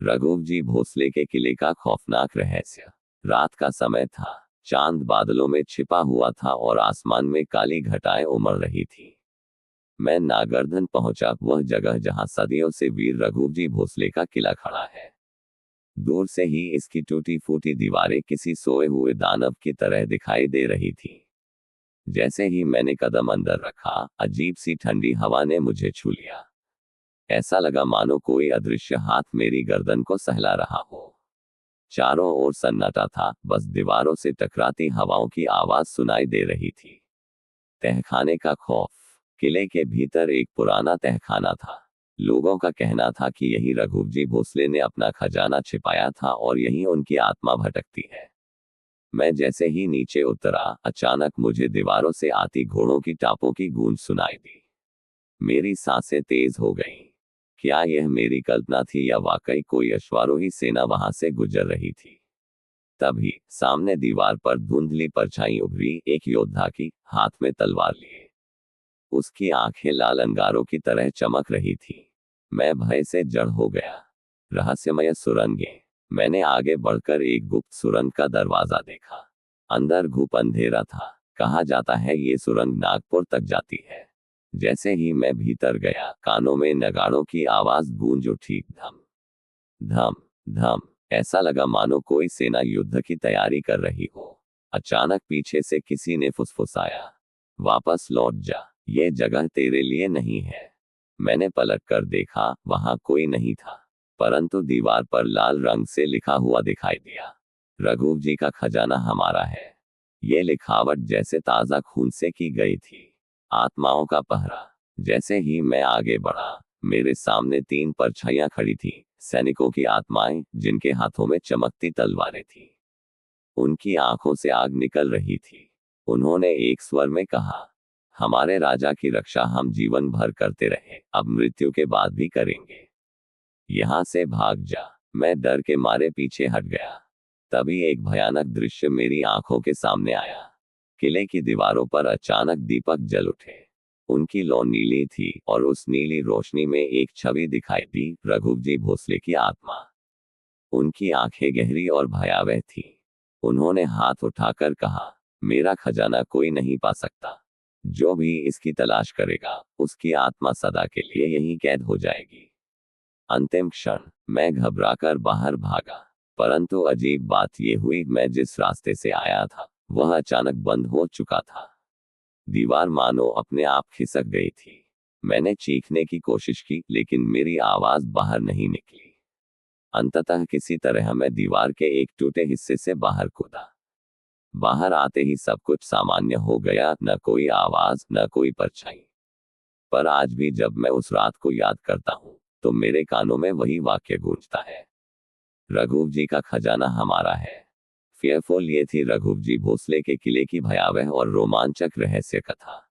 रघुव जी भोसले के किले का खौफनाक रहस्य। रात का समय था। चांद बादलों में छिपा हुआ था और आसमान में काली घटाएं उमड़ रही थी। मैं नागरधन पहुंचा, वह जगह जहां सदियों से वीर रघुव जी भोसले का किला खड़ा है। दूर से ही इसकी टूटी फूटी दीवारें किसी सोए हुए दानव की तरह दिखाई दे रही थी। जैसे ही मैंने कदम अंदर रखा, अजीब सी ठंडी हवा ने मुझे छू लिया। ऐसा लगा मानो कोई अदृश्य हाथ मेरी गर्दन को सहला रहा हो। चारों ओर सन्नाटा था, बस दीवारों से टकराती हवाओं की आवाज सुनाई दे रही थी। तहखाने का खौफ। किले के भीतर एक पुराना तहखाना था। लोगों का कहना था कि यही रघुव जी भोसले ने अपना खजाना छिपाया था और यही उनकी आत्मा भटकती है। मैं जैसे ही नीचे उतरा, अचानक मुझे दीवारों से आती घोड़ों की टापों की गूंज सुनाई दी। मेरी सांसें तेज हो गईं। क्या यह मेरी कल्पना थी या वाकई कोई अश्वारोही सेना वहां से गुजर रही थी? तभी सामने दीवार पर धुंधली परछाई उभरी, एक योद्धा की, हाथ में तलवार लिए। उसकी आंखें लाल अंगारों की तरह चमक रही थी। मैं भय से जड़ हो गया। रहस्यमय सुरंगें। मैंने आगे बढ़कर एक गुप्त सुरंग का दरवाजा देखा। अंदर घुप अंधेरा था। कहा जाता है ये सुरंग नागपुर तक जाती है। जैसे ही मैं भीतर गया, कानों में नगाड़ों की आवाज गूंज उठी, धम धम धम। ऐसा लगा मानो कोई सेना युद्ध की तैयारी कर रही हो। अचानक पीछे से किसी ने फुसफुसाया, वापस लौट जा, ये जगह तेरे लिए नहीं है। मैंने पलट कर देखा, वहां कोई नहीं था, परंतु दीवार पर लाल रंग से लिखा हुआ दिखाई दिया, रघुव जी का खजाना हमारा है। ये लिखावट जैसे ताजा खून से की गई थी। आत्माओं का पहरा। जैसे ही मैं आगे बढ़ा, मेरे सामने तीन परछाइयां खड़ी थी, सैनिकों की आत्माएं, जिनके हाथों में चमकती तलवारें थी। उनकी आंखों से आग निकल रही थी। उन्होंने एक स्वर में कहा, हमारे राजा की रक्षा हम जीवन भर करते रहे, अब मृत्यु के बाद भी करेंगे। यहां से भाग जा। मैं डर के मारे पीछे हट गया। तभी एक भयानक दृश्य मेरी आंखों के सामने आया। किले की दीवारों पर अचानक दीपक जल उठे। उनकी लौ नीली थी और उस नीली रोशनी में एक छवि दिखाई दी, रघुव जी भोसले की आत्मा। उनकी आंखें गहरी और भयावह थी। उन्होंने हाथ उठाकर कहा, मेरा खजाना कोई नहीं पा सकता। जो भी इसकी तलाश करेगा, उसकी आत्मा सदा के लिए यहीं कैद हो जाएगी। अंतिम क्षण, मैं घबराकर बाहर भागा। परंतु अजीब बात यह हुई, मैं जिस रास्ते से आया था, वह अचानक बंद हो चुका था। दीवार मानो अपने आप खिसक गई थी। मैंने चीखने की कोशिश की, लेकिन मेरी आवाज बाहर नहीं निकली। अंततः किसी तरह मैं दीवार के एक टूटे हिस्से से बाहर कूदा। बाहर आते ही सब कुछ सामान्य हो गया, न कोई आवाज, न कोई परछाई। पर आज भी जब मैं उस रात को याद करता हूँ, तो मेरे कानों में वही वाक्य गूंजता है, रघुव जी का खजाना हमारा है। फेयरफुल, ये थी रघुव जी भोसले के किले की भयावह और रोमांचक रहस्य कथा।